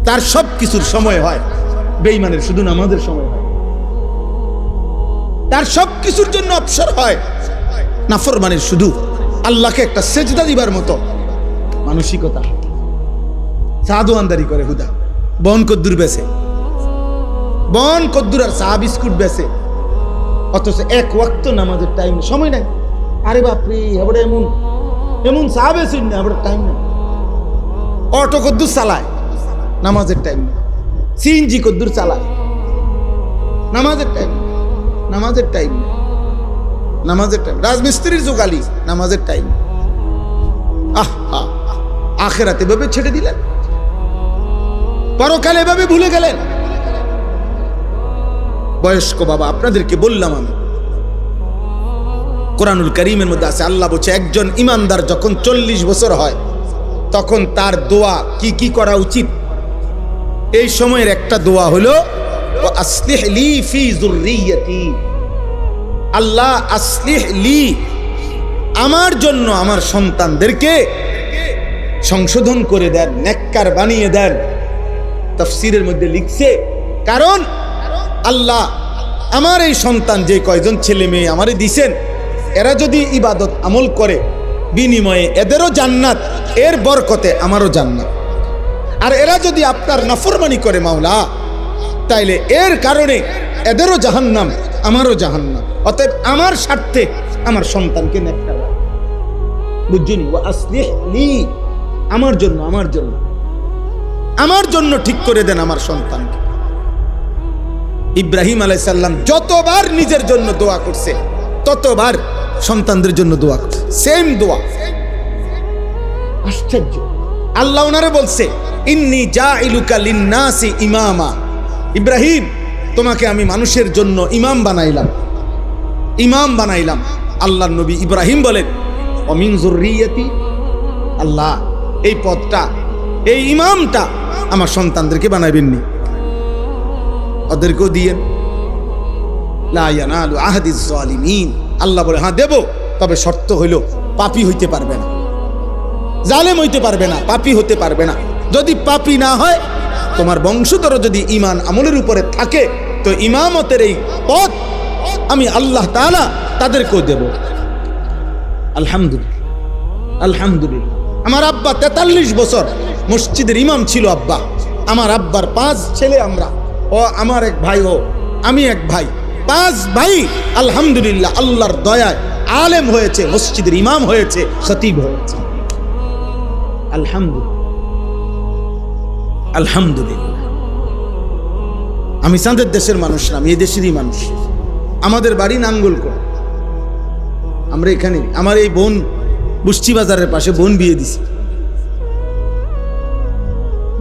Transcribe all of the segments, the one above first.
তার সব কিছুর সময় হয়, বেঈমানের শুধু নামাজের সময় হয়। তার সব কিছুর জন্য অবসর হয়, নাফরমানের শুধু আল্লাহকে একটা সেজদা দিবার মতো মানসিকতা। চা দোয়ানদারি করে হুদা, বন কদ্দুর বেছে, বন কদ্দুর আর চা বিস্কুট বেছে, অথচ এক ওয়াক্ত নামাজের টাইম সময় নাই। আরে বাপরে, এবারে এমন এমন চা বেছে না, এবারে টাইম নাই। অটো কদ্দুর চালায়, নামাজের টাইম নেই। সিএনজি কদ্দুর চালায়, নামাজের টাইম, নামাজের টাইম, নামাজের টাইম। রাজমিস্ত্রির জোগালি, নামাজের টাইম। আখেরাতে ভাবে ছেড়ে দিলেন, পরকালে ভাবে ভুলে গেলেন। বয়স্ক বাবা, আপনাদেরকে বললাম আমি, কোরআনুল কারীমের মধ্যে আছে, আল্লাহ বলছে একজন ইমানদার যখন 40 বছর হয় তখন তার দোয়া কি কি করা উচিত। এই সময়ের একটা দোয়া হলো আসলিহ লি ফি যুররিয়্যতি, আল্লাহ আসলিহ লি, আমার জন্য আমার সন্তানদেরকে সংশোধন করে দেন, নেককার বানিয়ে দেন। তাফসীরের মধ্যে লিখছে, কারণ আল্লাহ আমার এই সন্তান যে কয়জন ছেলে মেয়ে আমারে দিছেন, এরা যদি ইবাদত আমল করে বিনিময়ে এদেরও জান্নাত, এর বরকতে আমারও জান্নাত। আর এরা যদি আপনার নাফরমানি করে মাওলা, তাইলে এর কারণে এদেরও জাহান্নাম, আমারও জাহান্নাম। অতএব আমার স্বার্থে আমার সন্তানকে নেককার, বুঝছনি? ওয়া আসলিহ লি, আমার জন্য, আমার জন্য, আমার জন্য ঠিক করে দেন আমার সন্তানকে। ইব্রাহিম আলাইহিস সালাম যতবার নিজের জন্য দোয়া করছে, ততবার সন্তানদের জন্য দোয়া করছে, সেম দোয়া। আশ্চর্য! আল্লাহ ওনারে বলছে, ইন্নী জাইলুকা লিন্নাসি ইমামা, ইব্রাহিম তোমাকে আমি মানুষের জন্য ইমাম বানাইলাম, ইমাম বানাইলাম। আল্লাহর নবী ইব্রাহিম বলেন, অমিন যুররিয়্যতি, আল্লাহ এই পদটা, এই ইমামটা আমার সন্তানদেরকে বানাইবেননি, ওদেরকেও দিয়েন। লা ইয়ানালু আহদিজ জালিমিন, আল্লাহ বলে হ্যাঁ দেব, তবে শর্ত হইল পাপী হইতে পারবে না, জালেম হইতে পারবে না, পাপী হতে পারবে না। যদি পাপী না হয়, তোমার বংশধর যদি ঈমান আমলের উপরে থাকে, তো ইমামতের এই পদ আমি আল্লাহ তাআলা তাদেরকেও দেব। আলহামদুলিল্লাহ, আলহামদুলিল্লাহ। আমার আব্বা 43 বছর মসজিদের ইমাম ছিল। আব্বা, আমার আব্বার 5 ছেলে আমরা, ও আমার এক ভাই, ও আমি এক ভাই, 5 ভাই আলহামদুলিল্লাহ আল্লাহর দয়ায় আলেম হয়েছে, মসজিদের ইমাম হয়েছে, খতিব হয়েছে। আলহামদুলিল্লাহ, আলহামদুলিল্লাহ। আমি চাঁদের দেশের মানুষ না, আমি এই দেশেরই মানুষ। আমাদের বাড়ি নাঙ্গলকোট, আমরা এখানে। আমার এই বোন বুষ্টি বাজারের পাশে বোন বিয়ে দিছি।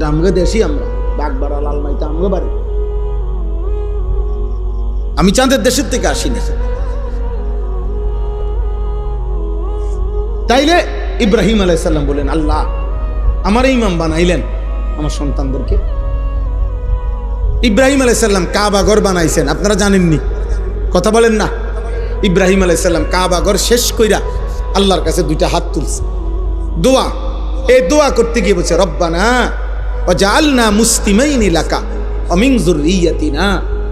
আমগো দেশি, আমরা বাগবাড়া লালমাইতে আমগো বাড়ি। আমি চাঁদের দেশের থেকে আসি না। তাইলে ইব্রাহিম আলাইহিস সালাম বলেন, আল্লাহ আমার ইমাম বানাইলেন আমার সন্তানদেরকে। ইব্রাহিম আলাইহিস সালাম কাবা ঘর বানাইছেন, আপনারা জানেননি? কথা বলেন না। ইব্রাহিম আলাইহিস সালাম কাবা ঘর শেষ কইরা আল্লাহর কাছে 2টা হাত তুলছে, দোয়া। এই দোয়া করতে গিয়ে বলছে, রব্বানা ওয়াজআলনা মুসলিমাইনি লাকা ওয়া মিন যুররিয়্যাতিনা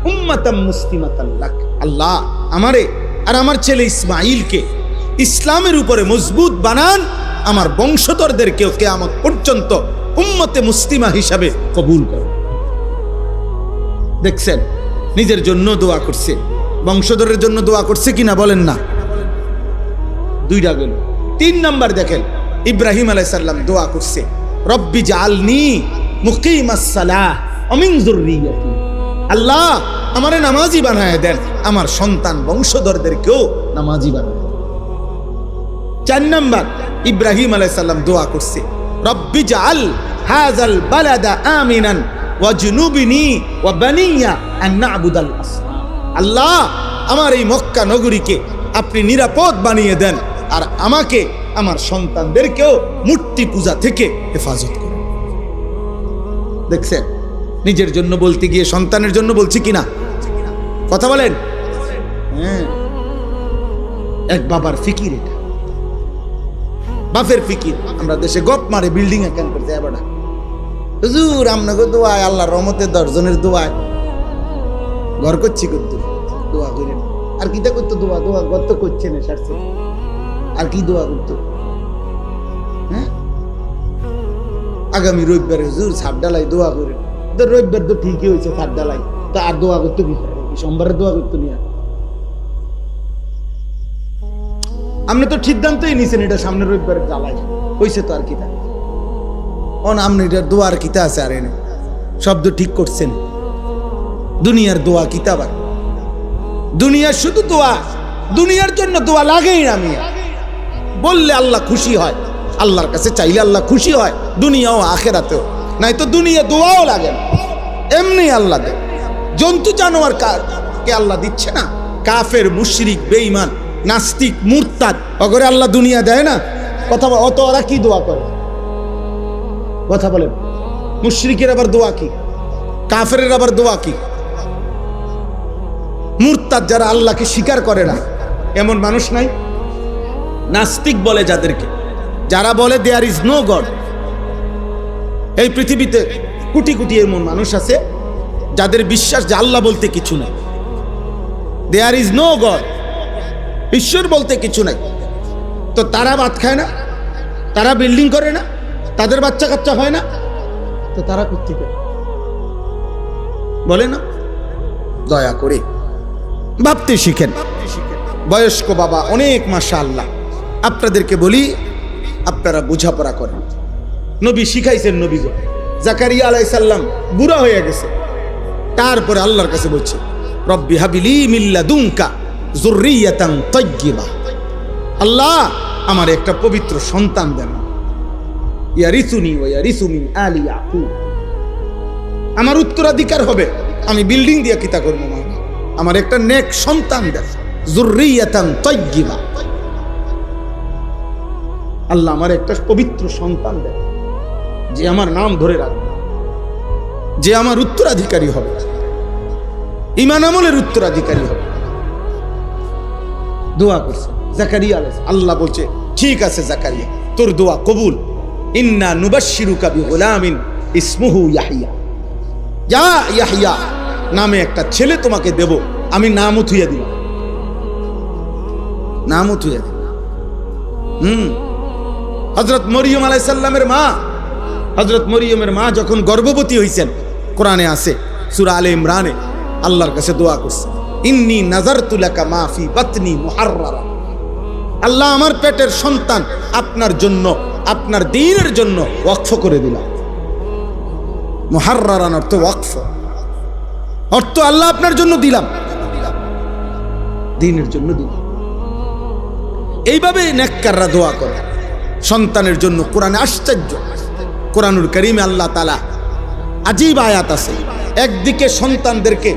উম্মাতাম মুসলিমাতান লাক। আল্লাহ আমারে আর আমার ছেলে ইসমাঈলকে ইসলামের উপরে মজবুত বানান, আমার বংশধরদেরকেও কিয়ামত পর্যন্ত উম্মতে মুসলিমা হিসাবে কবুল করো। দেখছেন, নিজের জন্য দোয়া করছে, বংশধরের জন্য দোয়া করছে কিনা বলেন না? 2টা গেল। 3 নাম্বার দেখেন, ইব্রাহিম আলাইহিস সালাম দোয়া করছে, রব্বি জাআলনি মুকিমাস সালাহ ওয়া মিন যুররিয়্যাতি, আল্লাহ আমারে নামাজি বানায় দেন, আমার সন্তান বংশধরদেরকেও নামাজি বানায় দেন। 4 নাম্বার, ইব্রাহিম আলাইহিস সালাম দোয়া করছে, রব্বি জাআল হাযাল বালাদা আমিনান ওয়াজনুবনি ওয়া বানিয়া আন না'বুদাল আসনাম, আল্লাহ আমার এই মক্কা নগরীকে আপনি নিরাপদ বানিয়ে দেন, আর আমাকে আমার সন্তানদেরকেও মূর্তি পূজা থেকে হেফাজত করুন। দেখছেন, নিজের জন্য বলতে গিয়ে সন্তানের জন্য বলছি কিনা? কথা বলেন। হ্যাঁ, এক বাবার ফিকির, এটা বাপের ফিকির। আমরা দেশে গপ মারে বিল্ডিং এখান করতে, হুজুর আপনাকে দোয়ায় আল্লাহর রহমতের 10 জনের দোয়ায় ঘর করছি করতে দোয়া করেন। আর কিটা করতো দোয়া গত করছে না সারছে, আর কি দোয়া করতো? হ্যাঁ, আগামী রবিবারে হুজুর ছাদ ডালাই দোয়া করেন। তো রবিবার তো ঠিকই হয়েছে ছাদ ডালাই, তো আর দোয়া করতো কি? সোমবারে দোয়া করতো নিয়ে আপনি তো সিদ্ধান্তই নিছেন এটা সামনের রবিবারে জ্বালাই হয়েছে, তো আর কিটা আপনি এটা দোয়ার কিতা আছে? আর এনে শব্দ ঠিক করছেন। দুনিয়ার দোয়া কিতাব, দুনিয়ার শুধু দোয়া, দুনিয়ার জন্য দোয়া লাগেই না। আমি বললে আল্লাহ খুশি হয়, আল্লাহর কাছে চাইলে আল্লাহ খুশি হয়, দুনিয়াও আখেরাতেও। নাই তো দুনিয়া দোয়াও লাগে না, এমনি আল্লাহ দেয়। জন্তু জানোয়ার কে আল্লাহ দিচ্ছে না? কাফের, মুশরিক, বেঈমান, নাস্তিক, মুরতাদ, অগরে আল্লাহ দুনিয়া দেয় না? কথা অত ওরা কি দোয়া করে? কথা বলেন। মুশরিকের আবার দোয়া কি? কাফেরের আবার দোয়া কি? মুরতাদ যারা আল্লাহকে স্বীকার করে না এমন মানুষ নাই? নাস্তিক বলে যাদেরকে, যারা বলে দেয়ার ইজ নো গড। এই পৃথিবীতে কোটি কোটি এমন মানুষ আছে যাদের বিশ্বাস যে আল্লাহ বলতে কিছু নাই, দেয়ার ইজ নো গড, ঈশ্বর বলতে কিছু নাই। তো তারা ভাত খায় না, তারা বিল্ডিং করে না, তাদের বাচ্চা কাচ্চা হয় না, তো তারা করতে বলে না? দয়া করে ভাবতে শিখেন। বয়স্ক বাবা অনেক, মাশাআল্লাহ। আপনাদেরকে বলি, আপনারা বোঝাপড়া করেন। নবী শিখাইছেন, নবী জাকারিয়া আলাইহিস সালাম বুড়া হয়ে গেছে, তারপরে আল্লাহর কাছে বলছে রব্বি হাবিলি মিন লাদুনকা যুররিয়াতান তাইয়্যিবা, আল্লাহ আমার একটা পবিত্র সন্তান দেন, ইয়ারিসুনি ওয়া ইয়ারিসু মিন আলি ইয়াকুব, আমার উত্তরাধিকার হবে। আমি বিল্ডিং দিয়ে কিতা করবো না, আমার একটা নেক সন্তান দেন, যুররিয়াতান তাইয়্যিবা, আল্লাহ আমার একটা পবিত্র সন্তান দেন যে আমার নাম ধরে রাখবে, যে আমার উত্তরাধিকারী হবে, ঈমান আমলের উত্তরাধিকারী হবে। দোয়া করছে জাকারিয়া আলাইহিস, আল্লাহ বলছে ঠিক আছে জাকারিয়া, তোর দোয়া কবুল। ইন্না নুবাশশিরুকা বিগুলামিন ইসমুহু ইয়াহইয়া, যা ইয়াহইয়া নামে একটা ছেলে তোমাকে দেব, আমি নামও থুইয়া দিলাম, নামও থুইয়া দিলাম। হযরত মরিয়ম আলাইহিস সালামের মা, হযরত মরিয়মের মা যখন গর্ভবতী হইছেন, কোরআনে আছে সূরা আলে ইমরানে, আল্লাহর কাছে দোয়া করছে ইন্নী নাযারতু লাকা মা ফি বাতনি মুহাররারা, আল্লাহ আমার পেটের সন্তান আপনার জন্য, আপনার দ্বীনের জন্য ওয়াকফ করে দিলাম। মুহাররারান অর্থ ওয়াকফ, অর্থ আল্লাহ আপনার জন্য দিলাম, দ্বীনের জন্য দিলাম। এইভাবে নেককাররা দোয়া করে সন্তানের জন্য। কোরআনে আশ্চর্য, কোরআনুল কারীমে আল্লাহ তাআলা আজীব আয়াত আছে। একদিকে সন্তানদেরকে,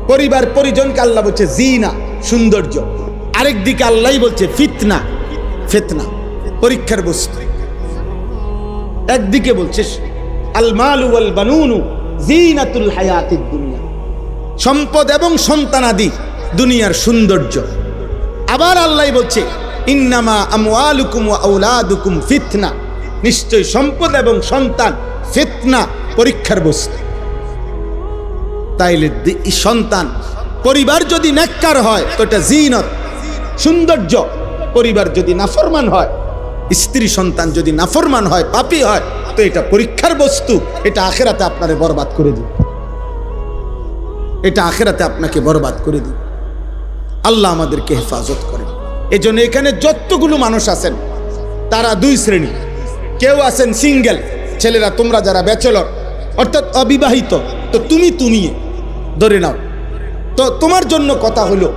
পরিবার পরিজনকে আল্লাহ বলছে জিনা, সৌন্দর্য, আরেক দিকে আল্লাহই বলছে ফিতনা, ফিতনা, পরীক্ষার বস্তু। একদিকে বলছে আল মালু ওয়াল বানুনু জিনাতুল হায়াতিদ দুনিয়া, সম্পদ এবং সন্তানাদি দুনিয়ার সৌন্দর্য। আবার আল্লাহ বলছে ইন্নামা আমওয়ালুকুম ওয়া আওলাদুকুম ফিতনা, নিশ্চয় সম্পদ এবং সন্তান ফিতনা, পরীক্ষার বস্তু। তাইলে সন্তান, পরিবার যদি নেককার হয় তো এটা জিনত, সৌন্দর্য। পরিবার যদি নাফরমান হয়, স্ত্রী সন্তান যদি নাফরমান হয়, পাপী হয়, তো এটা পরীক্ষার বস্তু। এটা আখিরাতে আপনারে বরবাদ করে দিবে, এটা আখিরাতে আপনাকে বরবাদ করে দিবে। আল্লাহ আমাদেরকে হেফাজত করেন। এজন্য এখানে যতগুলো মানুষ আছেন তারা দুই শ্রেণী। কেউ আছেন সিঙ্গেল, ছেলেরা তোমরা যারা ব্যাচেলর অর্থাৎ অবিবাহিত, তো তুমি ধরে নাও। তো তোমার জন্য কথা হলো,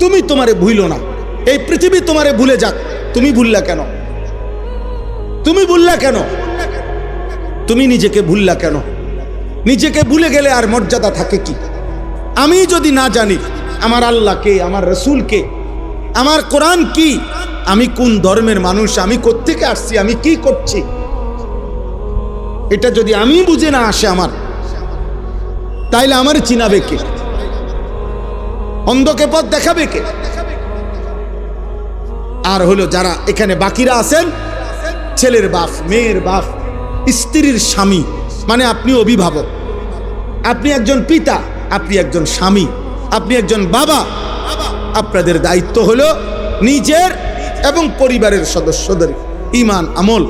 তুমি তোমারে ভুলো না, এই পৃথিবী তোমারে ভুলে যাক। তুমি ভুললা কেন? তুমি ভুললা কেন? তুমি নিজেকে ভুললা কেন? নিজেকে ভুলে গেলে আর মর্যাদা থাকে কি? আমি যদি না জানি আমার আল্লাহ কে, আমার রসুল কে, আমার কোরআন কি, আমি কোন ধর্মের মানুষ, আমি কোত্থেকে আসছি, আমি কি করছি, এটা যদি আমি বুঝে না আসে আমার, তাইলে আমার চিনাবে কে? অন্ধকে পথ দেখাবে কে? আর হলো যারা এখানে বাকিরা আছেন, ছেলের বাপ, মেয়ের বাপ, স্ত্রীর স্বামী, মানে আপনি অভিভাবক, আপনি একজন পিতা, আপনি একজন স্বামী, আপনি একজন বাবা। আপনাদের দায়িত্ব হলো নিজের এবং পরিবারের সদস্যদের ঈমান আমল,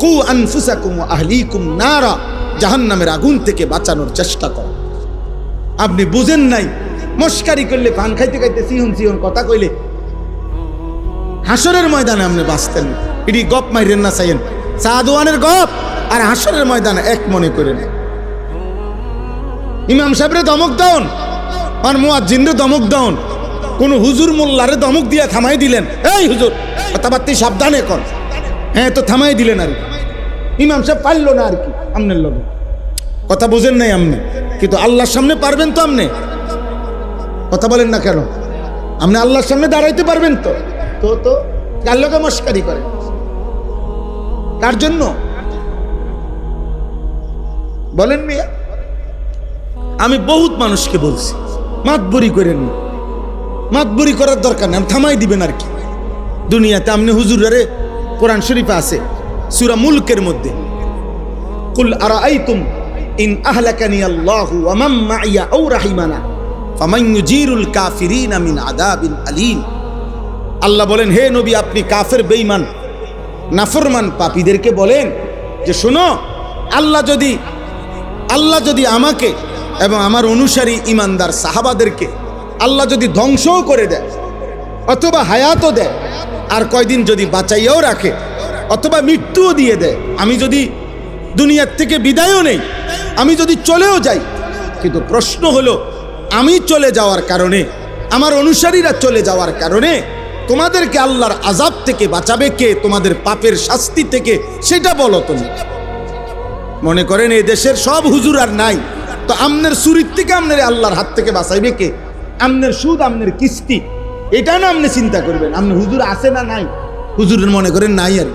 কু আনফুসাকুম ওয়া আহলিকুম নারা, জাহান্নামের আগুন থেকে বাঁচানোর চেষ্টা করো। আপনি বুঝেন নাই, মস্কারি করলে, পান খাইতে খাইতে সিহন সিহন কথা কইলে হাসরের ময়দানে আপনি বাঁচতেন না। এটি গপ মাইরেন না, চাইয়েন সাদওয়ানের গপ আর হাসরের ময়দানে এক মনে করেন। ইমাম সাহেবরে দমক দাউন আর মুয়াজ্জিনরে দমক দাউন, কোন হুজুর মোল্লারে দমক দিয়া থামাই দিলেন, এই হুজুর কথাবার্তি সাবধানে কর, হ্যাঁ তো থামাই দিলেন। আর ইমাম সাহেব পারল না আর কি আমনের লগে, কথা বোঝেন নাই আপনি, কিন্তু আল্লাহর সামনে পারবেন তো? আপনি কথা বলেন না কেন? আপনি আল্লাহর সামনে দাঁড়াইতে পারবেন তো? তো তো কার লগে মস্কারি করে? কার জন্য বলেন মিয়া? আমি বহুত মানুষকে বলছি, মাতবরি করেন না, মাতবরি করার দরকার নেই, থামাই দিবেন আর কি। দুনিয়াতে আপনি হুজুরে কোরআন শরীফে আছে সূরা মুলকের মধ্যে, কুল আরাআইতুম ইন আহলাকানি আল্লাহু ওয়া মান মাইয়া আও রাহিমানা ফামান ইউজিরুল কাফিরিনা মিন আযাবিন আলীম। আল্লাহ বলেন, হে নবী, আপনি কাফের বেঈমান নাফরমান পাপীদেরকে বলেন যে শোনো, আল্লাহ যদি আমাকে এবং আমার অনুসারী ইমানদার সাহাবাদেরকে আল্লাহ যদি ধ্বংসও করে দেয় অথবা হায়াতও দেয়, আর কয়দিন যদি বাঁচাইয়াও রাখে অথবা মৃত্যুও দিয়ে দেয়, আমি যদি দুনিয়ার থেকে বিদায়ও নেই, আমি যদি চলেও যাই, কিন্তু প্রশ্ন হলো আমি চলে যাওয়ার কারণে, আমার অনুসারীরা চলে যাওয়ার কারণে তোমাদেরকে আল্লাহর আযাব থেকে বাঁচাবে কে? তোমাদের পাপের শাস্তি থেকে, সেটা বলো তুমি। মনে করেন এই দেশের সব হুজুর আর নাই, তো আমনের চুরির থেকে আমনের আল্লাহর হাত থেকে বাঁচাইবে কে? আমনের সুদ, আমনের কিস্তি, এটা না আপনি চিন্তা করবেন। আপনি হুজুর আছে না নাই? হুজুরের মনে করেন নাই। আর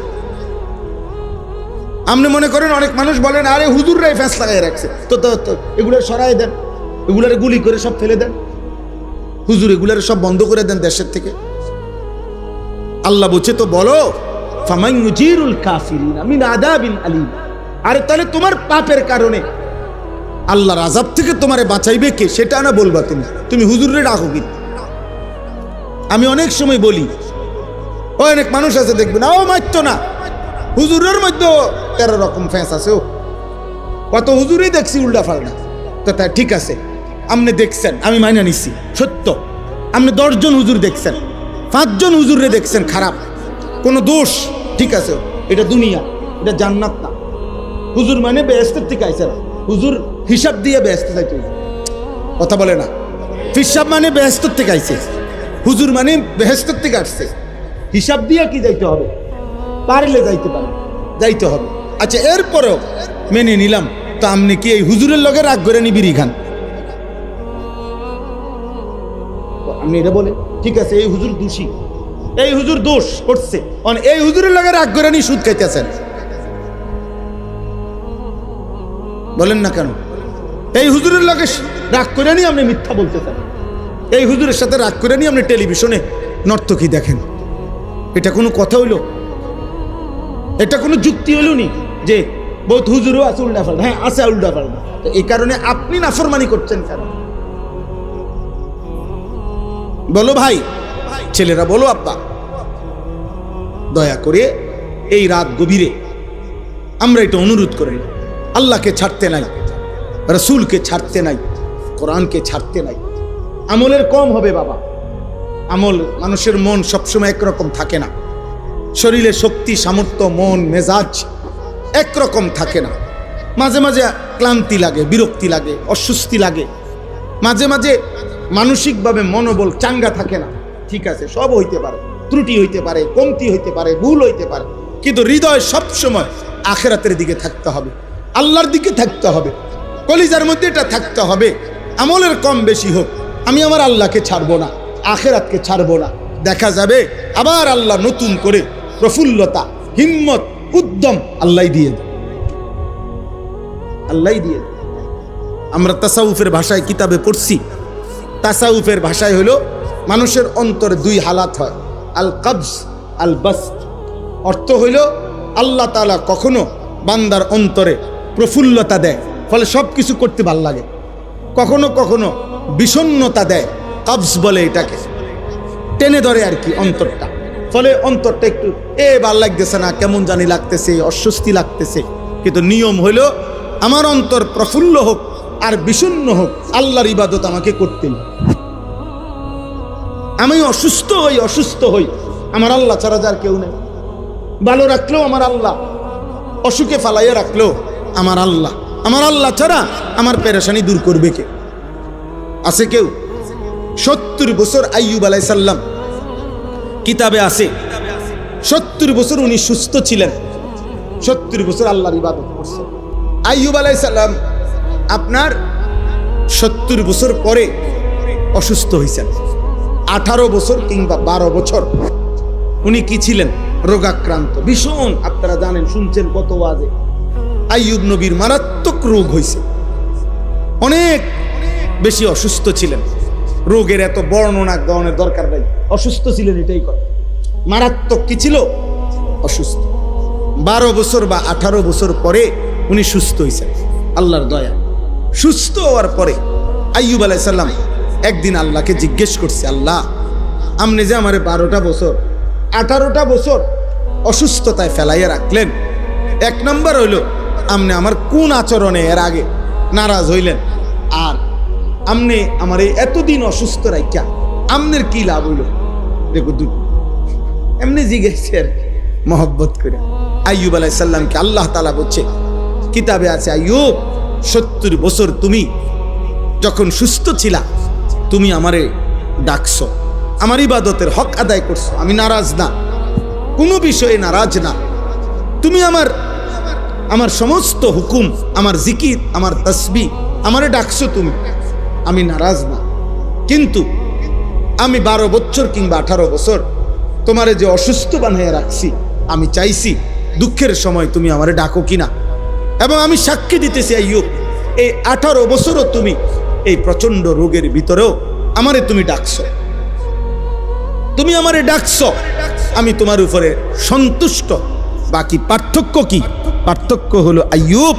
আপনি মনে করেন, অনেক মানুষ বলেন আরে হুজুররাই ফ্যাঁস লাগাই রাখছে, তো এগুলো সরাই দেন, এগুলারে গুলি করে সব ফেলে দেন, হুজুর এগুলারে সব বন্ধ করে দেন দেশের থেকে। আল্লাহ বলছে তো বলো, ফামান ইউজিরুল কাফিরিনা মিন আযাবিন আলীম। আরে তাহলে তোমার পাপের কারণে আল্লাহর আযাব থেকে তোমারে বাঁচাইবে কে, সেটা না বলবা তুমি হুজুরে ডাকো কি? আমি অনেক সময় বলি, অনেক মানুষ আছে দেখবেন ও মারতো না, হুজুরের মধ্যে 13 রকম ফ্যাঁস আছে, ও কত হুজুরই দেখছি উল্টা ফাল্টা। তো তাই ঠিক আছে, আপনি দেখছেন, আমি মাইনা নিচ্ছি, সত্য। আপনি 10 জন হুজুর দেখছেন, 5 জন হুজুরে দেখছেন খারাপ, কোনো দোষ, ঠিক আছে, এটা দুনিয়া, এটা জান্নাত না। হুজুর মানে বেহেশতের থেকে আইছে না, হুজুর হিসাব দিয়ে বেহেশতে যাইতে, কথা বলে না। ফিসাব মানে বেহেশতের থেকে আইছে, হুজুর মানে বেহেশতের থেকে আসছে, হিসাব দিয়ে কি যাইতে হবে? পারলে যাইতে হবে। আচ্ছা, এরপরেও মেনে নিলাম, তো আপনি কি এই হুজুরের লগে রাগ করে নিবিড়ি খান? আপনি এটা বলে ঠিক আছে, এই হুজুর দোষী, এই হুজুর দোষ করছে, এই হুজুরের লগে রাগ করে নি সুদ খাইতেছেন, বলেন না কেন? এই হুজুরের লগে রাগ করে নি আপনি মিথ্যা বলতেছেন, এই হুজুরের সাথে রাগ করে নি আপনি টেলিভিশনে নর্তকী দেখেন। এটা কোনো কথা হইল? এটা কোনো যুক্তি হইল নি? যে বহুত হুজুরও আছে উল্টা ফাল্টা, হ্যাঁ আছে উল্টা ফাল্টা, তো এই কারণে আপনি নাফরমানি করছেন কেন? বলো ভাই, ছেলেরা বলো, আব্বা দয়া করে এই রাত গভীরে আমরা এটা অনুরোধ করি, আল্লাহকে ছাড়তে নাই, রসুলকে ছাড়তে নাই, কোরআনকে ছাড়তে নাই। আমলের কম হবে বাবা, আমল, মানুষের মন সবসময় একরকম থাকে না, শরীরে শক্তি সামর্থ্য মন মেজাজ একরকম থাকে না, মাঝে মাঝে ক্লান্তি লাগে, বিরক্তি লাগে, অস্বস্তি লাগে, মাঝে মাঝে মানসিকভাবে মনোবল চাঙ্গা থাকে না, ঠিক আছে, সব হইতে পারে, ত্রুটি হইতে পারে, কমতি হইতে পারে, ভুল হইতে পারে, কিন্তু হৃদয় সবসময় আখিরাতের দিকে থাকতে হবে, আল্লাহর দিকে থাকতে হবে, কলিজার মধ্যে এটা থাকতে হবে। আমলের কম বেশি হোক, আমি আমার আল্লাহকে ছাড়বো না, আখিরাতকে ছাড়বো না। দেখা যাবে আবার আল্লাহ নতুন করে প্রফুল্লতা, হিম্মত, উদ্যম আল্লাহ দিয়ে দেয়, আল্লাহ দিয়ে দেয়। আমরা তাসাউফের ভাষায় কিতাবে পড়ছি, তাসাউফের ভাষায় হলো মানুষের অন্তরে 2 হালাত হয়, আল কবজ আল বাসত। অর্থ হইল আল্লাহ তাআলা কখনো বান্দার অন্তরে প্রফুল্লতা দেয়, ফলে সব কিছু করতে ভাল লাগে। কখনো কখনো বিষণ্ণতা দেয়, কবজ বলে এটাকে, টেনে ধরে আর কি অন্তরটা, ফলে অন্তরটা একটু ভাল লাগতেছে না, কেমন জানি লাগতেছে, অস্বস্তি লাগতেছে। কিন্তু নিয়ম হইল আমার অন্তর প্রফুল্ল হোক আর বিষণ্ণ হোক, আল্লাহর ইবাদত আমাকে করতেই। আমি অসুস্থ হই, আমার আল্লাহ ছাড়া যার কেউ নেই। ভালো রাখলেও আমার আল্লাহ, অসুখে ফালাইয়া রাখলেও আমার আল্লাহ। আমার আল্লাহ ছাড়া আমার পেরেশানি দূর করবে কে? আছে কেউ? 70 বছর আইয়ুব আলাইহিস সালাম কিতাবে আছে, 70 বছর উনি সুস্থ ছিলেন, 70 বছর আল্লাহর ইবাদত করছেন। আইয়ুব আলাইহিস সালাম আপনার 70 বছর পরে অসুস্থ হয়েছেন। 18 বছর কিংবা 12 বছর উনি কি ছিলেন? রোগাক্রান্ত ভীষণ। আপনারা জানেন, শুনছেন কত ওয়াজে, আইয়ুব নবীর মারাত্মক রোগ হয়েছে, অনেক বেশি অসুস্থ ছিলেন। রোগের এত বর্ণনা দেওয়ার দরকার নাই, অসুস্থ ছিলেন এটাই কথা। মারাত্মক কি ছিল? অসুস্থ। 12 বছর বা 18 বছর পরে উনি সুস্থ হয়েছেন আল্লাহর দয়া। সুস্থ হওয়ার পরে আইয়ুব আলাইহিস সালাম একদিন আল্লাহকে জিজ্ঞেস করছে, আল্লাহ আপনি যে আমারে 12টা বছর 18টা বছর অসুস্থতায় ফেলাইয়া রাখলেন, এক নম্বর হইল আপনি আমার কোন আচরণে এর আগে নারাজ হইলেন, আর আপনি আমার এতদিন অসুস্থ রাখিয়া আপনার কি লাভ হইল? দেখো দুটো এমনি জিজ্ঞেসছে আর মহব্বত করে। আইয়ুব আলাইহিস সালামকে আল্লাহ তাআলা বলছে, কিতাবে আছে, আইয়ুব 70 বছর তুমি যখন সুস্থ ছিলা, তুমি আমারে ডাকছো, আমার ইবাদতের হক আদায় করছো, আমি নারাজ না, কোনো বিষয়ে নারাজ না। তুমি আমার সমস্ত হুকুম, আমার জিকির, আমার তাসবিহ, আমারে ডাকছো তুমি, আমি নারাজ না। কিন্তু আমি 12 বছর কিংবা 18 বছর তোমারে যে অসুস্থ বানিয়ে রাখছি, আমি চাইছি দুঃখের সময় তুমি আমারে ডাকো কিনা। এবং আমি সাক্ষী দিতেছি আইয়ুব, এই 18 বছরও তুমি এই প্রচন্ড রোগের ভিতরেও আমারে তুমি ডাকছো, তুমি আমারে ডাকছো, আমি তোমার উপরে সন্তুষ্ট। বাকি পার্থক্য কি? পার্থক্য হলো আইয়ুব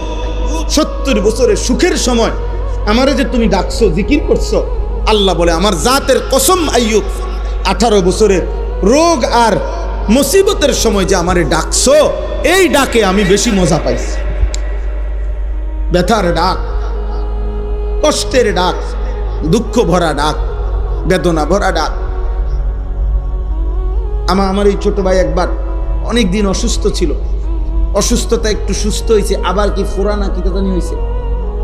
70 বছরের সুখের সময় আমারে যে তুমি ডাকছো, জিকির করছো, আল্লাহ বলে আমার জাতের কসম আইয়ুব 18 বছরের রোগ আর মুসিবতের সময় যে আমারে ডাকছো, এই ডাকে আমি বেশি মজা পাইছি। ব্যথার ডাক, কষ্টের ডাক, দুঃখ ভরা ডাক, বেদনা ভরা ডাক। আমার এই ছোট ভাই একবার অনেক দিন অসুস্থ ছিল, অসুস্থতা একটু সুস্থ হয়েছে, আবার কি ফোড়া না কি জানি হয়েছে,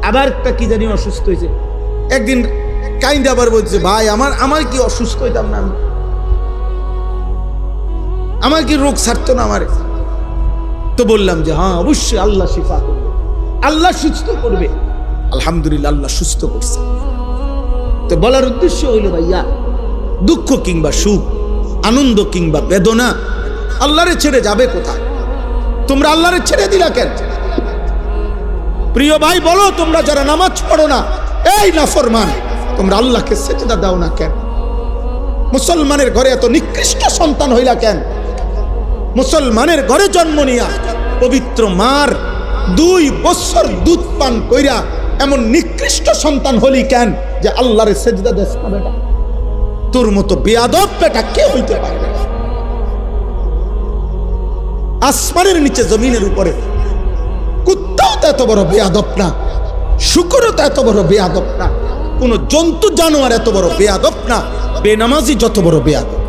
আবার একটা কি জানি অসুস্থ হয়েছে। একদিন কাইন্ডে আবার বলছে, ভাই আমার কি অসুস্থ হইতাম না, আমার কি রোগ ছাড়তো না আমারে? তো বললাম যে হ্যাঁ অবশ্যই আল্লাহ শিফা করবে, আল্লাহ সুস্থ করবে। আলহামদুলিল্লাহ আল্লাহ সুস্থ করছে। তো বলার উদ্দেশ্য হইল, ভাইয়া দুঃখ কিংবা সুখ, আনন্দ কিংবা বেদনা আল্লাহরে ছেড়ে যাবে কোথায়? তোমরা আল্লাহরে ছেড়ে দিলা কেন? প্রিয় ভাই বলো, তোমরা যারা নামাজ পড়ো না, এই নাফরমান, তোমরা আল্লাহকে সেজদা দাও না কেন? মুসলমানের ঘরে এত নিকৃষ্ট সন্তান হইলা কেন? মুসলমানের ঘরে জন্ম নিয়া পবিত্র মার 2 বছর দুধ পান কইরা এমন নিকৃষ্ট সন্তান হলি কেন যে আল্লাহরে সেজদা দেস না? বেটা, তোর মতো বেয়াদব বেটা কে হইতে পারবে? আসমানের নিচে জমিনের উপরে কুত্তাও তো এত বড় বেয়াদব না, শুকরও তো এত বড় বেয়াদব না, কোন জন্তু জানোয়ার এত বড় বেয়াদব না, বেনামাজি যত বড় বেয়াদব।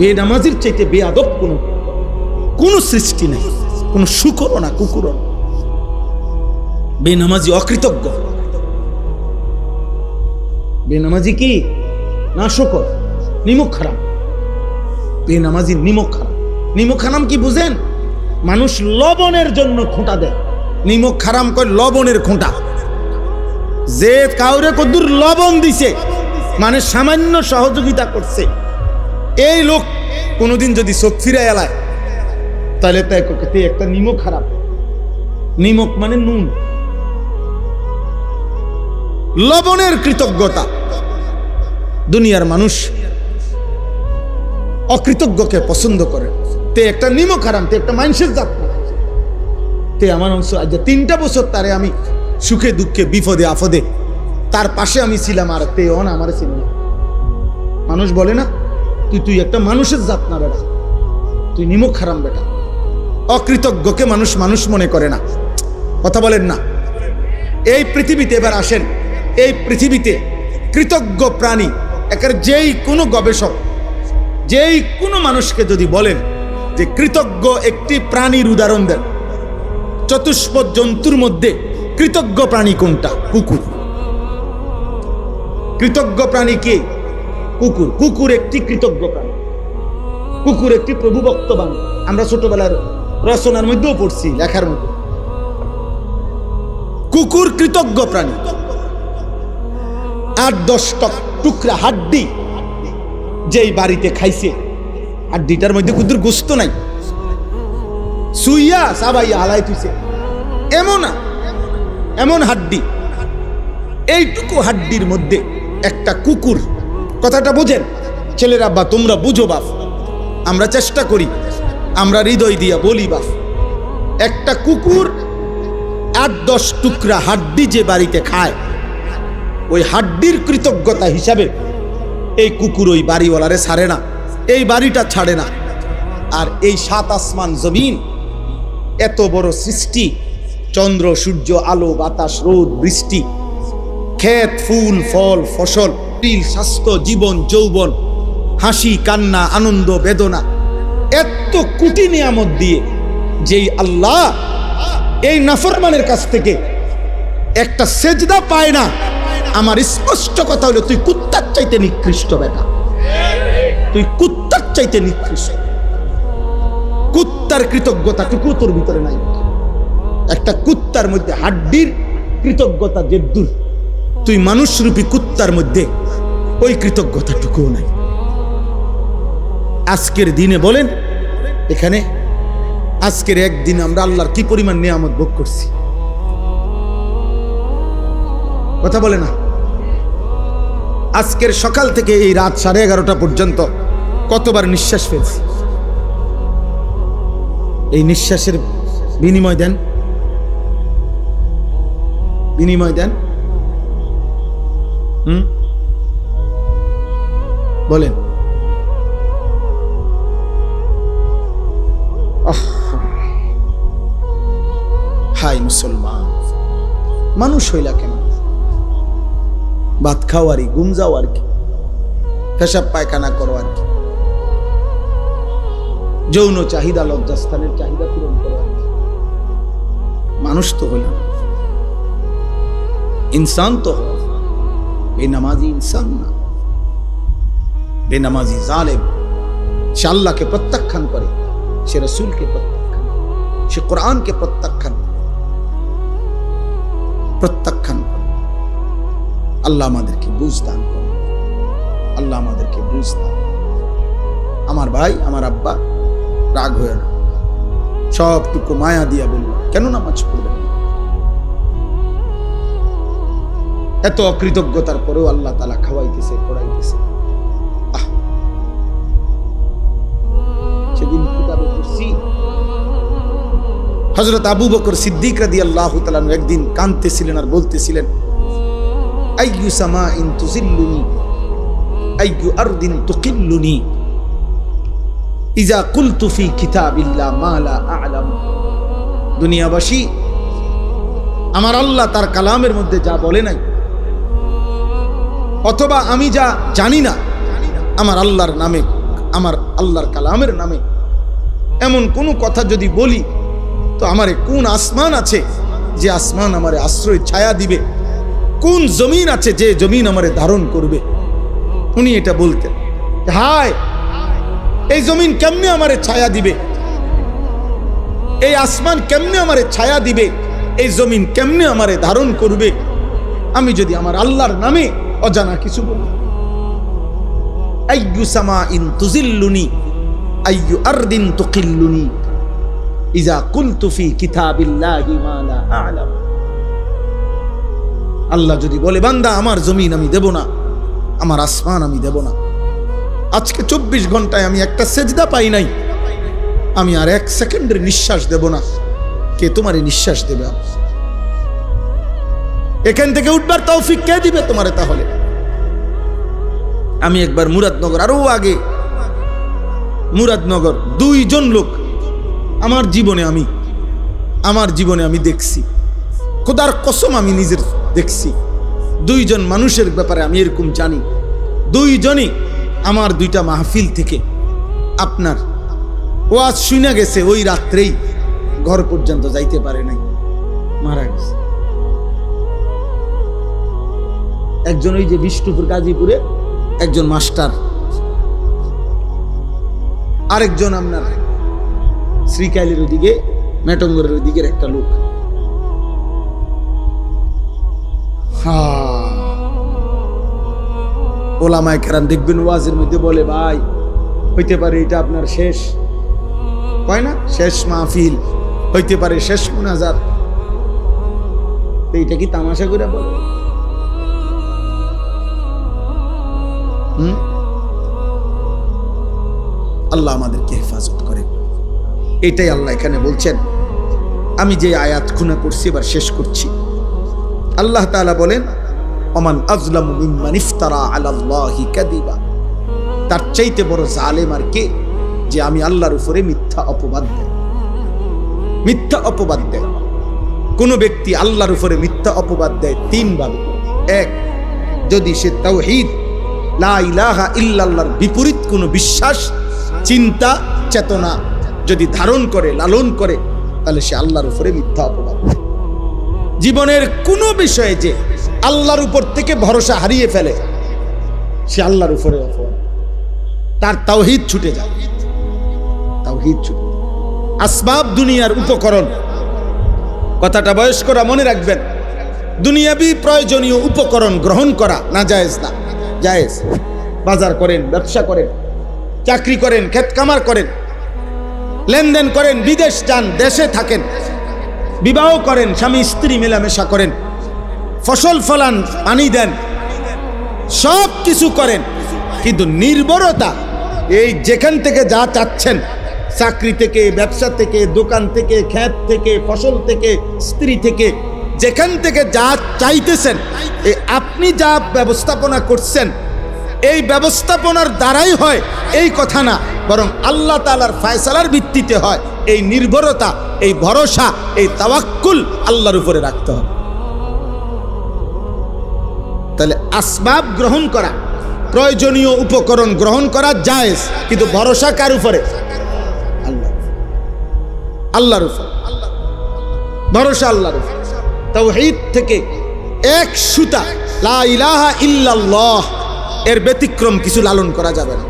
বেনামাজির চাইতে বেয়াদব কোন সৃষ্টি নেই, কোন শুকরও না, কুকুরও না। বেনামাজি অকৃতজ্ঞ, বেনামাজি কি না শুকর, নিমক হারাম। বেনামাজি নিমক হারাম। নিমক হারাম কি বুঝেন? মানুষ লবণের জন্য খোঁটা দেয়, নিমক হারাম কয় লবণের খোঁটা। যে কাউরে কদ্দুর লবণ দিছে মানে সামান্য সহযোগিতা করছে, এই লোক কোনোদিন যদি চোখ ফিরে এলায় তাহলে তাই একটা নিমক হারাম। নিমক মানে নুন, লবণের কৃতজ্ঞতা। দুনিয়ার মানুষ অকৃতজ্ঞকে পছন্দ করে, তে একটা নিমক হারাম, তে একটা মানুষের জাত না, তে আমার অংশ। আজ 3টা বছর তারে আমি সুখে দুঃখে বিপদে আপদে তার পাশে আমি ছিলাম, আর তে অন আমার ছিল না। মানুষ বলে না তুই একটা মানুষের জাত না বেটা, তুই নিমক হারাম বেটা। অকৃতজ্ঞকে মানুষ মানুষ মনে করে না, কথা বলেন না। এই পৃথিবীতে এবার আসেন, এই পৃথিবীতে কৃতজ্ঞ প্রাণী একের যেই কোনো গবেষক, যেই কোনো মানুষকে যদি বলেন যে কৃতজ্ঞ একটি প্রাণীর উদাহরণ দেন, চতুষ্পদ জন্তুর মধ্যে কৃতজ্ঞ প্রাণী কোনটা? কুকুর। কৃতজ্ঞ প্রাণী কে? কুকুর। কুকুর একটি কৃতজ্ঞ প্রাণী, কুকুর একটি প্রভুভক্ত বাণী। আমরা ছোটবেলার রচনার মধ্যেও পড়ছি, লেখার মধ্যে কুকুর কৃতজ্ঞ প্রাণী। 8-10 টুকরা হাড্ডি যেই বাড়িতে খাইছে, হাড্ডিটার মধ্যে কুকুর গোস্ত নাই, সুইয়া সাবাইয়া হালাই তুইছে, এমন হাড্ডি। এইটুকু হাড্ডির মধ্যে একটা কুকুর, কথাটা বোঝেন ছেলেরা, বা তোমরা বুঝো বাপ, আমরা চেষ্টা করি, আমরা হৃদয় দিয়া বলি বাপ, একটা কুকুর 8-10 টুকরা হাড্ডি যে বাড়িতে খায়, ওই হাড্ডির কৃতজ্ঞতা হিসাবে এই কুকুর ওই বাড়িওয়ালারে ছাড়ে না, এই বাড়িটা ছাড়ে না। আর এই 7 আসমান জমিন, এত বড় সৃষ্টি, চন্দ্র সূর্য, আলো বাতাস, রোদ বৃষ্টি, ক্ষেত ফুল ফল ফসল, তিল স্বাস্থ্য, জীবন যৌবন, হাসি কান্না, আনন্দ বেদনা, এত কোটি নিয়ামত দিয়ে যেই আল্লাহ এই নাফরমানের কাছ থেকে একটা সেজদা পায় না, আমার স্পষ্ট কথা হলো তুই কুত্তার চাইতে নিকৃষ্ট বেটা, তুই কুত্তার চাইতে নিকৃষ্ট। কুত্তার কৃতজ্ঞতাটুকু তোর ভিতরে নাই। একটা কুত্তার মধ্যে হাড্ডির কৃতজ্ঞতা যে দূর, তুই মানুষরূপী কুত্তার মধ্যে ওই কৃতজ্ঞতাটুকু নাই। আজকের দিনে বলেন, এখানে আজকের একদিন আমরা আল্লাহর কি পরিমাণ নিয়ামত ভোগ করছি, কথা বলে না। আজকের সকাল থেকে এই রাত 11:30 পর্যন্ত কতবার নিঃশ্বাস ফেলছি, এই নিঃশ্বাসের বিনিময় দেন, বিনিময় দেন। বলেন, হাই মুসলমান, মানুষ হইলা কেন? ভাত খাও আর ঘুম যাও আর কি, পেশাব পায়খানা করো আর কি, যৌন চাহিদা, লজ্জাস্থানের চাহিদা পূরণ করো আর কি। মানুষ তো হইলাম, ইনসান তো হো। বেনামাজি ইনসান না, বেনামাজি জালেম। সে আল্লাহকে প্রত্যাখ্যান করে, সে রসুলকে প্রত্যাখ্যান, সে কোরআনকে প্রত্যাখ্যান করে। আল্লাহ আমাদেরকে বুঝ দান করে, আল্লাহ আমাদেরকে বুঝ দান। আমার ভাই, আমার আব্বা, রাগ হয়ে না, সবটুকু মায়া দিয়া বলল, কেন নামাজ পড়বেন? এত অকৃতজ্ঞতার পরেও আল্লাহ তাআলা খাওয়াইতেছে, পড়াইতেছে। সেদিন কিতাবে পড়ছি, হযরত আবু বকর সিদ্দিক রাদিয়াল্লাহু তাআলা একদিন কাঁদতেছিলেন আর বলতেছিলেন, আইয়ু সামাইন তুযিল্লুনি আইয়ু আরদিন তুকিল্লুনি ইযা কুলতু ফি কিতাবিল্লাহ মা লা আ'লাম। দুনিয়াবাসী, আমার আল্লাহ তার কালামের মধ্যে যা বলে নাই, অথবা আমি যা জানি না, আমার আল্লাহর নামে, আমার আল্লাহর কালামের নামে এমন কোনো কথা যদি বলি, তো আমারে কোন আসমান আছে যে আসমান আমারে আশ্রয় ছায়া দিবে? কোন জমিন আছে যে জমিন আমারে ধারণ করবে? উনি এটা বলতেন, হায় এই জমিন কেমনে আমারে ছায়া দিবে, এই আসমান কেমনে আমারে ছায়া দিবে, এই জমিন কেমনে আমারে ধারণ করবে আমি যদি আমার আল্লাহর নামে অজানা কিছু বলি। আইয়ু সামাইন তুযিল্লুনি আইয়ু আরদিন তুকিল্লুনি ইযা কুলতু ফি কিতাবিল্লাহি মা লা আ'লাম। আল্লাহ যদি বলে, বান্দা আমার জমিন আমি দেব না, আমার আসমান আমি দেব না, আজকে 24 ঘন্টায় আমি একটা সেজদা পাই নাই, আমি আর 1 সেকেন্ডের নিঃশ্বাস দেব না, কে তোমারে নিঃশ্বাস দেবে? এখান থেকে উঠবার তৌফিক কে দিবে তোমারে? তাহলে আমি একবার মুরাদনগর, আরো আগে মুরাদনগর, 2 জন লোক আমার জীবনে আমি দেখছি, খোদার কসম আমি নিজের দেখছি। 2 জন মানুষের ব্যাপারে আমি এরকম জানি, 2 জনই আমার 2টা মাহফিল থেকে আপনার ওয়াজ শুনে গেছে, ওই রাত্রেই ঘর পর্যন্ত যাইতে পারে নাই, মারা গেছে। একজন ওই যে বিষ্ণুপুর গাজীপুরে একজন মাস্টার, আরেকজন আপনার শ্রীকাইলের ওদিকে মেটঙ্গরের ওদিকের একটা লোক। ওলামায়ে কেরাম দেখবেন ওয়াজের মধ্যে বলে, ভাই হইতে পারে এটা আপনার শেষ, হয় না, শেষ মাহফিল, হইতে পারে শেষ মুনাজাত। এইটা কি তামাশা করে বলে? আল্লাহ আমাদেরকে হেফাজত করে। এটাই আল্লাহ এখানে বলছেন। আমি যে আয়াত খুনা করছি এবার শেষ করছি। আল্লাহ তাআলা বলেন, ওমান আযলামু মিম্মান ইফতারা আলাল্লাহি কাযিবা, তার চাইতে বড় জালেম আর কে, যে আমি আল্লাহর উপরে মিথ্যা অপবাদ দেয়। মিথ্যা অপবাদ দেয় কোন ব্যক্তি আল্লাহর উপরে মিথ্যা অপবাদ দেয় 3 ভাবে। 1, যদি সে তাওহীদ লা ইলাহা ইল্লাল্লাহর বিপরীত কোনো বিশ্বাস, চিন্তা, চেতনা যদি ধারণ করে, লালন করে, তাহলে সে আল্লাহর উপরে মিথ্যা অপবাদ দেয়। জীবনের কোনো বিষয়ে যে আল্লাহর উপর থেকে ভরসা হারিয়ে ফেলে, সে আল্লাহর উপরে অপবাদ, তার তাওহীদ ছুটে যায়। তাওহীদ ছুটে, আসবাব দুনিয়ার উপকরণ, কথাটা বয়স্করা মনে রাখবেন। দুনিয়াবি প্রয়োজনীয় উপকরণ গ্রহণ করা না জায়েজ না, জায়েজ। বাজার করেন, ব্যবসা করেন, চাকরি করেন, ক্ষেত কামার করেন, লেনদেন করেন, বিদেশ যান, দেশে থাকেন, বিবাহ করেন, স্বামী স্ত্রী মেলামেশা করেন, ফসল ফলান, পানি দেন, সব কিছু করেন, কিন্তু নির্ভরতা, এই যেখান থেকে যা চাচ্ছেন, চাকরি থেকে, ব্যবসা থেকে, দোকান থেকে, ক্ষেত থেকে, ফসল থেকে, স্ত্রী থেকে, যেখান থেকে যা চাইতেছেন, আপনি যা ব্যবস্থাপনা করছেন, এই ব্যবস্থাপনার দ্বারাই হয় এই কথা না, বরং আল্লাহ তাআলার ফয়সালার ভিত্তিতে হয়। এই নির্ভরতা, এই ভরসা, এই তাওয়াক্কুল আল্লাহর উপরে রাখতে হবে। তাহলে আসবাব গ্রহণ করা, প্রয়োজনীয় উপকরণ গ্রহণ করা জায়েজ, কিন্তু ভরসা কার উপরে? আল্লাহ, আল্লাহর উপরে ভরসা, আল্লাহর উপরে। তাওহীদ থেকে 1 সুতা লা ইলাহা ইল্লাল্লাহ এর ব্যতিক্রম কিছু লালন করা যাবে না,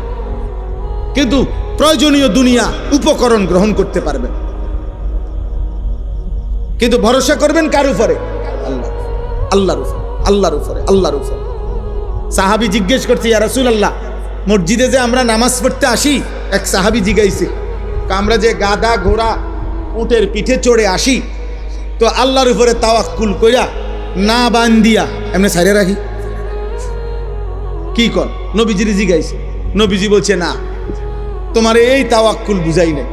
কিন্তু প্রয়োজনীয় দুনিয়া উপকরণ গ্রহণ করতে পারবেন, কিন্তু ভরসা করবেন কার উপরে? আল্লাহ, আল্লাহর উপরে, আল্লাহর উপরে, আল্লাহর উপরে। সাহাবী জিজ্ঞেস করছে, ইয়া রাসূলুল্লাহ, মসজিদে যে আমরা নামাজ পড়তে আসি, এক সাহাবী জিজ্ঞাসে, আমরা যে গাধা, ঘোড়া, উটের পিঠে চড়ে আসি, তো আল্লাহর উপরে তাওয়াক্কুল কইরা না বান্দিয়া এমনি ছাইরে রাখি কি কর? নবীজির জিজ্ঞাসে, নবীজি বলছে, না, তোমার এই তাওয়াক্কুল বুঝাই নাই,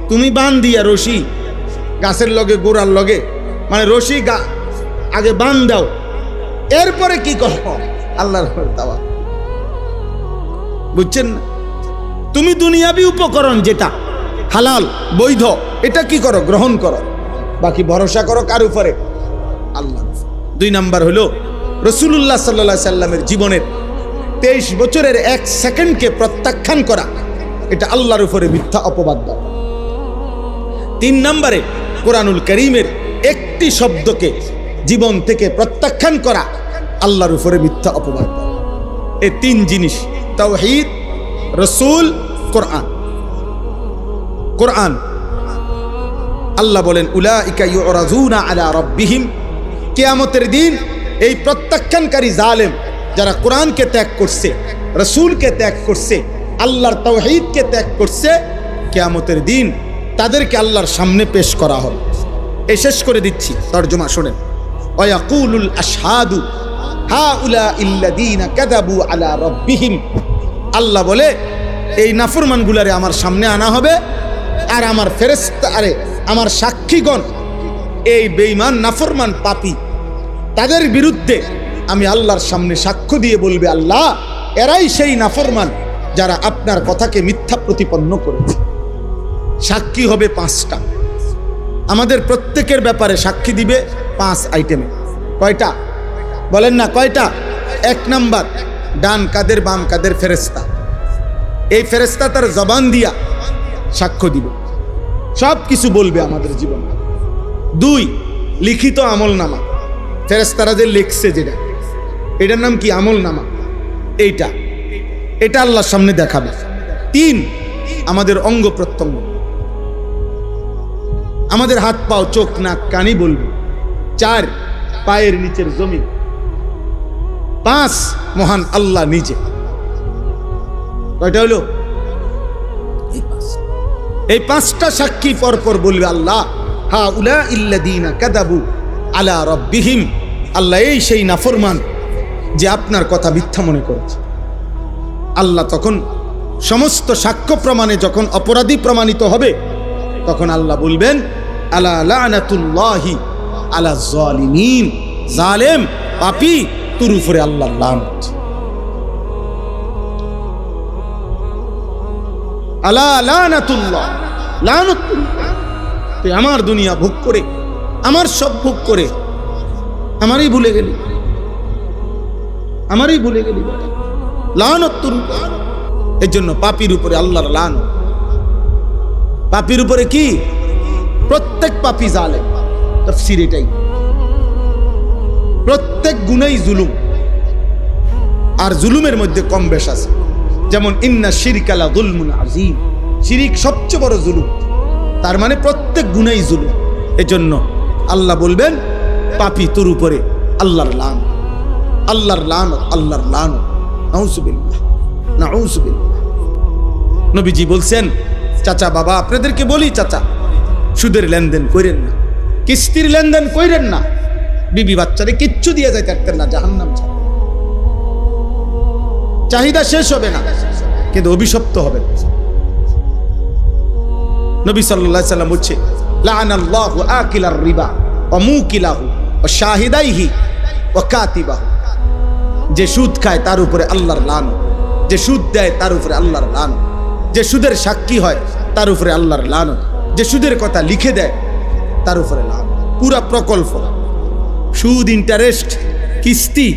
তুমি বান্দিয়া রশি গাছের লগে, গোড়ার লগে, মানে রশি আগে বান দাও, এরপরে কি করো? আল্লাহর উপরে তাওয়াক্কুল। বুঝছেন না? তুমি দুনিয়াবি উপকরণ যেটা হালাল, বৈধ, এটা কি করো? গ্রহণ করো, বাকি ভরসা করো কার উপরে? আল্লাহর উপরে। 2 নাম্বার হলো রাসূলুল্লাহ সাল্লাল্লাহু আলাইহি সাল্লামের জীবনের 23 বছরের 1 সেকেন্ডকে প্রত্যাখ্যান করা, এটা আল্লাহর উপরে মিথ্যা অপবাদ দেওয়া। 3 নম্বরে কোরআনুল কারীমের একটি শব্দকে জীবন থেকে প্রত্যাখ্যান করা, আল্লাহর উপরে মিথ্যা অপবাদ দেওয়া। এই 3 জিনিস, তাওহীদ, রাসূল, কোরআন। কোরআন আল্লাহ বলেন, উলাইকা ইউরাজুনা আলা রাব্বিহিম, কিয়ামতের দিন এই প্রত্যাখ্যানকারী জালেম যারা কোরআনকে ত্যাগ করছে, রাসূলকে ত্যাগ করছে, আল্লাহর তাওহীদকে ত্যাগ করছে, কিয়ামতের দিন তাদেরকে আল্লাহর সামনে পেশ করা হবে। এই শেষ করে দিচ্ছি, তরজমা শুনেন। ওয়ায়াকুলুল আশহাদু হাউলাইল্লাযীনা কাযাবু আলা রাব্বিহিম, আল্লাহ বলে এই নাফরমানগুলারে আমার সামনে আনা হবে, আর আমার ফেরেশতা আমার সাক্ষীগণ এই বেঈমান নাফরমান পাপী তাদের বিরুদ্ধে আমি আল্লাহর সামনে সাক্ষ্য দিয়ে বলবে, আল্লাহ এরাই সেই নাফরমান যারা আপনার কথাকে মিথ্যা প্রতিপন্ন করেছে। সাক্ষী হবে 5টা। আমাদের প্রত্যেকের ব্যাপারে সাক্ষী দিবে 5 আইটেমে। কয়টা বলেন না, কয়টা? 1 নাম্বার, ডান কাদের বাম কাদের ফেরেশতা। এই ফেরেশতা তার জবান দিয়া সাক্ষ্য দিবে, সব কিছু বলবে আমাদের জীবন। 2, লিখিত আমল নামা। ফেরেশতারা যে লিখছে যেটা, এটার নাম কি? আমল নামা। এটা আল্লাহর সামনে দেখাবে। 3, আমাদের অঙ্গ প্রত্যঙ্গ, আমাদের হাত পাও চোখ নাক কানি বলবে। 4, পায়ের নিচের জমি। 5, মহান আল্লাহ নিজে। কয়টা হলো? এই 5টা সাক্ষী পরপর বলবে আল্লাহ, হা উলা ইল্লাযীনা কাযাবু আলা রাব্বিহিম। আল্লাহ এই সেই নাফরমান যে আপনার কথা মিথ্যা মনে করেছে। আল্লাহ তখন সমস্ত সাক্ষ্য প্রমাণে যখন অপরাধী প্রমাণিত হবে, তখন আল্লাহ বলবেন, আলা লানাতুল্লাহি আলা যালিমিন। জালেম পাপী তোর উপরে আল্লাহর লানত। আলা লানাতুল্লাহ, লানত। তুই আমার দুনিয়া ভোগ করে, আমার সব ভোগ করে আমারই ভুলে গেলি, লানত তোর উপরে। এর জন্য পাপীর উপরে আল্লাহর লানত। পাপীর উপরে কি? প্রত্যেক পাপী জালেম। তাফসীর এটাই। প্রত্যেক গুনাহই জুলুম, আর জুলুমের মধ্যে কম বেশ আছে। যেমন ইন্না শিরকা লা যুলমুন আযীম, শিরিক সবচেয়ে বড় জুলুম। তার মানে প্রত্যেক গুনাহই জুলুম। এজন্য আল্লাহ বলবেন, পাপী তোর উপরে আল্লাহর লানত, আল্লাহর লানত, আল্লাহর লানত। নাউযুবিল্লাহ, নাউযুবিল্লাহ। নবীজি বলছেন, চাচা বাবা আপনাদেরকে বলি, চাচা সুদের লেনদেন কইরেন না, কিস্তির লেনদেন কইরেন না। বিবি বাচ্চারে কিচ্ছু দিয়ে যাইতে পারতেন না, জাহান্নাম ছাড়া। চাহিদা শেষ হবে না, কিন্তু অভিশপ্ত হবে। নবী সাল্লাল্লাহু আলাইহি সাল্লাম বলছে, লাআনাল্লাহু আকিলার রিবা ওয়া মুকিলাহু ওয়া শাহিদাইহি ওয়া কাতিবাহু। যে সুদ খায় তার উপরে আল্লাহর লানত, যে সুদ দেয় তার উপরে আল্লাহর লানত, যে সুদের সাক্ষী হয় তার উপরে আল্লাহর লানত, যে সুদের কথা লিখে দেয় তার উপরে লানত। পুরা প্রকল্প, সুদ, ইন্টারেস্ট, কিস্তি,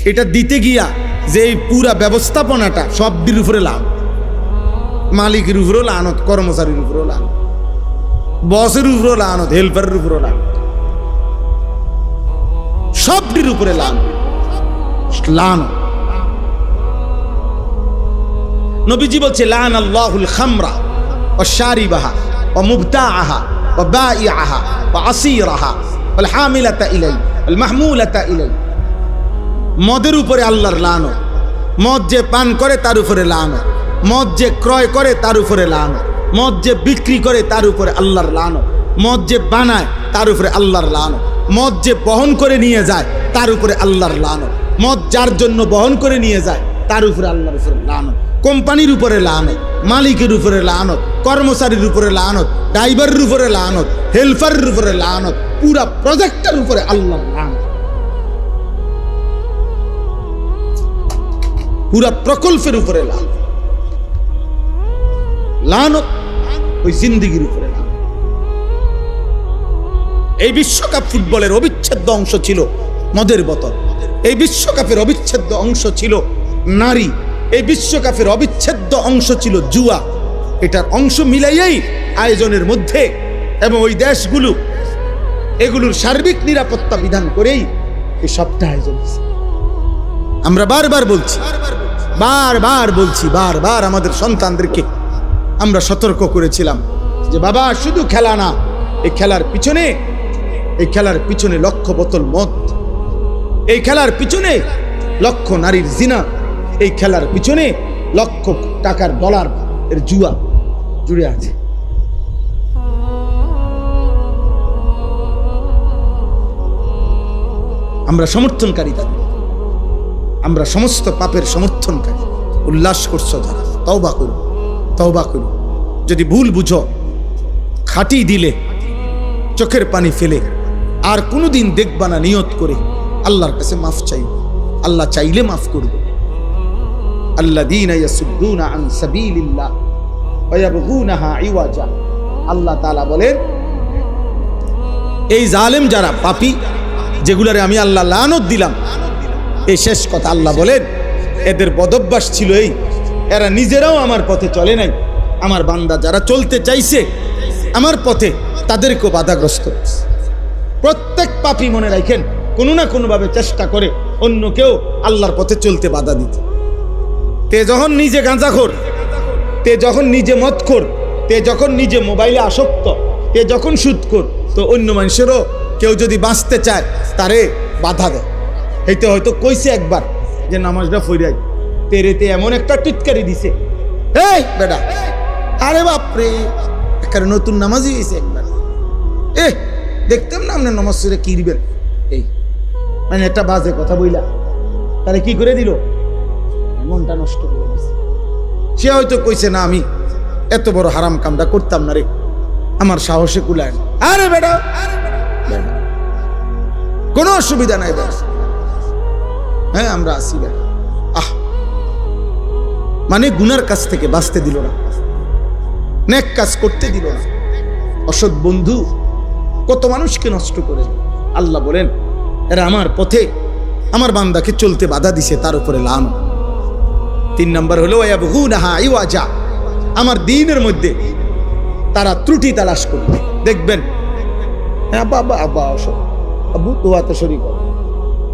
এটা দিতে গিয়া যে এই পুরা ব্যবস্থাপনাটা সবটির উপরে লানত। মালিকের উপরেও লানত, কর্মচারীর উপরেও লানত, বসের উপরেও লানত, হেল্পারের উপরেও লানত, সবটির উপরে লানত। নবীজি বলছে, লানাল্লাহুল খামরা ওয়া শারিবাহা ওয়া মুবতাআহা ওয়া বাঈআহা ওয়া আসীরাহা ওয়াল হামিলাতা ইলাই ওয়াল মাহমুলাতা ইলাই। মদের উপরে আল্লাহর লানত। মদ যে পান করে তার উপরে লানত, মদ যে ক্রয় করে তার উপরে লানত, মদ যে বিক্রি করে তার উপরে আল্লাহর লানত, মদ যে বানায় তার উপরে আল্লাহর লানত, মদ যে বহন করে নিয়ে যায় তার উপরে আল্লাহর লানত, মদ যার জন্য বহন করে নিয়ে যায় তার উপরে আল্লাহর উপরে লানত, কোম্পানির উপরে লানত, মালিকের উপরে লানত, কর্মচারীর উপরে লানত, ড্রাইভারের উপরে লানত, হেল্পারের উপরে লানত, পুরা প্রজেক্টের উপরে আল্লাহর লানত, পুরা প্রকল্পের উপরে লানত। লানত ওই জিন্দেগির উপরে লানত। এই বিশ্বকাপ ফুটবলের অবিচ্ছেদ্য অংশ ছিল মদের বোতল। এই বিশ্বকাপের অবিচ্ছেদ্য অংশ ছিল নারী। এই বিশ্বকাপের অবিচ্ছেদ্য অংশ ছিল জুয়া। এটার অংশ মিলাইয়াই আয়োজনের মধ্যে এবং ওই দেশগুলো এগুলোর সার্বিক নিরাপত্তা বিধান করেই এই সবটা আয়োজন। আমরা বারবার বলছি, বারবার আমাদের সন্তানদেরকে আমরা সতর্ক করেছিলাম যে বাবা, শুধু খেলা না, এই খেলার পিছনে লক্ষ বোতল মদ, এই খেলার পিছনে লক্ষ নারীর জিনা, এই খেলার পিছনে লক্ষ টাকার ডলার এর জুয়া জুড়ে আছে। আমরা সমর্থনকারী, আমরা সমস্ত পাপের সমর্থনকারী। উল্লাস করছো যারা, তওবা করো। যদি ভুল বুঝো খাঁটি দিলে চোখের পানি ফেলে আর কোনোদিন দেখবা না নিয়ত করে আল্লাহর কাছে মাফ চাই, আল্লাহ চাইলে মাফ করবে। আল্লাযীনা ইয়াসুদ্দুনা আন সাবিলিল্লাহ ওয়া ইয়াবগুনাহা ইওয়াজা, আল্লাহ তাআলা বলেন এই জালেম যারা পাপী, যেগুলারে আমি আল্লাহ লানত দিলাম, এই শেষ কথা আল্লাহ বলেন এদের বদভ্যাস ছিল এই, এরা নিজেরাও আমার পথে চলে নাই, আমার বান্দা যারা চলতে চাইছে আমার পথে তাদেরকেও বাধাগ্রস্ত। প্রত্যেক পাপী মনে রাখেন কোনো না কোনোভাবে চেষ্টা করে অন্য কেউ আল্লাহর পথে চলতে বাধা দিতে। তে যখন নিজে গাঁজাখোর, তে যখন নিজে মদখোর, তে যখন নিজে মোবাইলে আসক্ত, তে যখন সুদখোর, তো অন্য মানুষেরও কেউ যদি বাঁচতে চায় তারে বাধা দেয়। এইতে হয়তো কইছে একবার যে নামাজটা ফইরাই, তেরেতে এমন একটা টিটকারি দিছে, এই বেটা, আরে বাপরে, একটা নতুন নামাজই হয়েছে একবার, দেখতাম না আপনার নামাজ পড়ে কি দিবেন, এই মানে একটা বাজে কথা বইলা তারে কি করে দিল, মনটা নষ্ট করে দিছে। সে হয়তো কইছে না আমি এত বড় হারাম কামটা করতাম না রে, আমার সাহসে কুলায় না। আরে বেটা, কোনো অসুবিধা নাই বেটা, হ্যাঁ আমরা আসি বেটা। মানে গুনার কাছ থেকে বাঁচতে দিল না, নেক কাজ করতে দিল না। অসৎ বন্ধু কত মানুষকে নষ্ট করে। আল্লাহ বলেন এরা আমার পথে আমার বান্দাকে চলতে বাধা দিছে, তার উপরে লান। 3 নম্বর হলো ইয়াবগুনাহা ইওয়াজা, আমার দ্বীনের মধ্যে তারা ত্রুটি তালাশ করবে। দেখবেন বাবা আব্বা অসৎ আব্বু দোয়াতে শরীক হবে,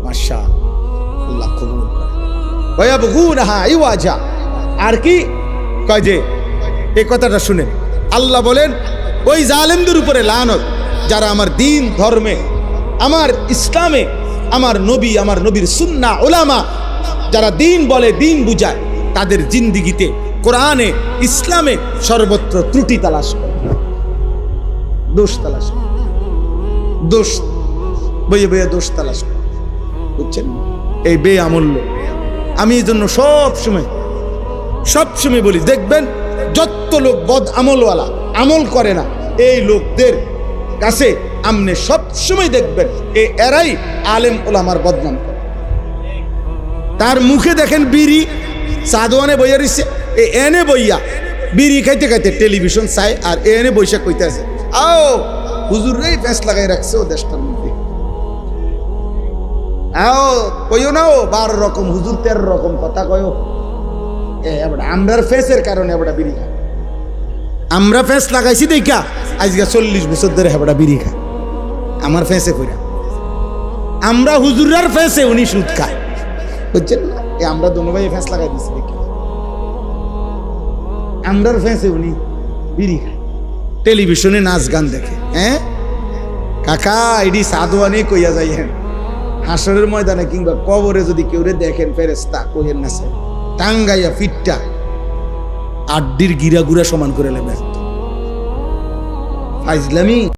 মাশাআল্লাহ কবুল করে। ইয়াবগুনাহা ইওয়াজা, আর কি কয় যে এই কথাটা শুনে আল্লাহ বলেন ওই জালেমদের উপরে লানত যারা আমার দ্বীন ধর্মে, আমার ইসলামে, আমার নবী, আমার নবীর সুন্নাহ উলামা যারা দ্বীন বলে, দ্বীন বুঝায়, তাদের জিন্দেগিতে কোরআনে ইসলামে সর্বত্র ত্রুটি তালাশ করে, দোষ তালাশ করে, দোষ বইয়ে বইয়ে দোষ তালাশ করে, বুঝছেন? এই বেআমূল্য। আমি এই জন্য সবসময় বলি, দেখবেন যত লোক বদ আমলওয়ালা, আমল করে না, এই লোকদের কাছে আমনে সবসময় দেখবেন এরাই আলেম ওলামার বদনাম করে। তার মুখে দেখেন বিড়ি, সাদওয়ানে বইয়া রইছে, এনে বইয়া বিড়ি খাইতে খাইতে টেলিভিশন চাই, আর এনে বৈশাখ কইতে আছে আও হুজুররাই ফেস লাগাই রাখছে ও দেশটার মধ্যে, আও কইও না ও 12 রকম হুজুর 13 রকম কথা কয়ও। আমরার ফেসের কারণে এবড়া বিড়ি খায়, আমরা ফেস লাগাইছি দেখা আজকে 40 বছর ধরে হেবড়া বিড়ি খায় আমার ফেসে কইরা। আমরা হুজুরার ফেসে উনি সুদ খায়, বুঝছেন না? আমরা দোনো ভাই ফেস লাগাই দিছি দেখি, আমরার ফেসে উনি বিড়ি খায়, টেলিভিশনে নাচ গান দেখে। হ্যাঁ কাকা, এডি সাদওয়ানে কইয়া যাইয়েন, হাসরের ময়দানে কিংবা কবরে যদি কেউ দেখেন ফেরেশতা কইেন না, টাঙ্গাইয়া ফিটটা আড্ডির গিরা গুড়া সমান করে নেবে ফাইজলামি।